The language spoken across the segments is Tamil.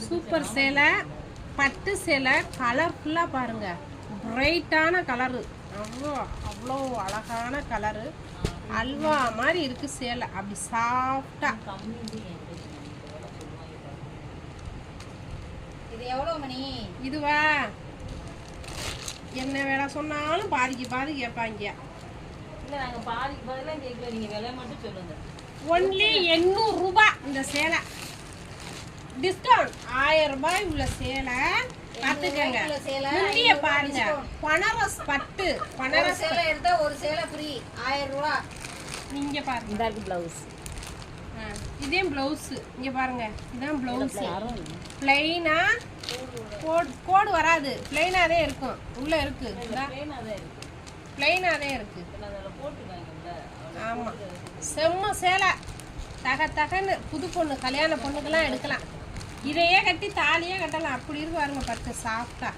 சூப்பர் சேலை, பட்டு சேலை, கலர்ஃபுல்லாக பாருங்க, பிரைட்டான கலரு, அவ்வளோ அவ்வளோ அழகான கலரு, அல்வா மாதிரி இருக்கு சேலை, அப்படி சாஃப்டா. இது எவ்வளோ மணி? இதுவா என்ன வேலை சொன்னாலும் பாதிக்கு பாதி கேட்பாங்க. இல்லை நாங்கள் பாதிக்கு பதிலாக கேட்கல, நீங்கள் விலை மட்டும் சொல்லுங்க. ஒன்லி 800 ரூபாய் இந்த சேலை, டிஸ்கவுண்ட் 1000 ரூபாய் உள்ள சேலை பார்த்துக்கங்க. முந்திய பாருங்க, பனாரஸ் பட்டு, பனாரஸ் சேலை எடுத்தா ஒரு சேலை ஃப்ரீ, 1000 ரூபா. நீங்க பாருங்க, இந்த பிளவுஸ், இதே பிளவுஸ் இங்க பாருங்க, இதான் பிளவுஸ். பிளைனா கோடு வராது, பிளைனாவே இருக்கும், உள்ள இருக்கு, பிளைனாவே இருக்கு. ஆமா, செம்ம சேலை, தக தகன்னு புது பொண்ணு கல்யாண பொண்ணுக்கெல்லாம் எடுக்கலாம். இதையே கட்டி தாலியே கட்டலாம், அப்படி இருக்கு பாருங்க, பட்டு சாஃப்டா.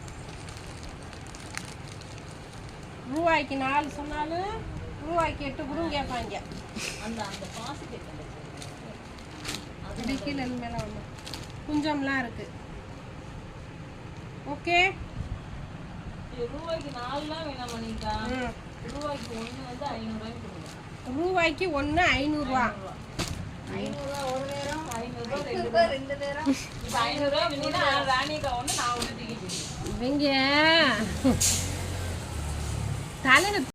ரூபாய்க்கு 4 சொன்னாலும் ரூபாய்க்கு 8 கூட கேட்பாங்க. இது கீழே மேலே ஒன்று குஞ்சம்லாம் இருக்கு. ஓகே, ரூபாய்க்கு 4லாம் வேணாம் மணிக்கா. ரூபாய்க்கு 1 வந்து 500 ரூபாய்க்கு கொடுங்க. ரூபாய்க்கு 1 500 ரூபா. 500 ரூபா ஒரு நேரம், 500 ரூபா 2 நேரம். இப்போ 500 ரூபா வேணும்னா ராணிக்கா ஒன்று, நான் ஒன்று தூக்கிட்டு இவங்க தலையில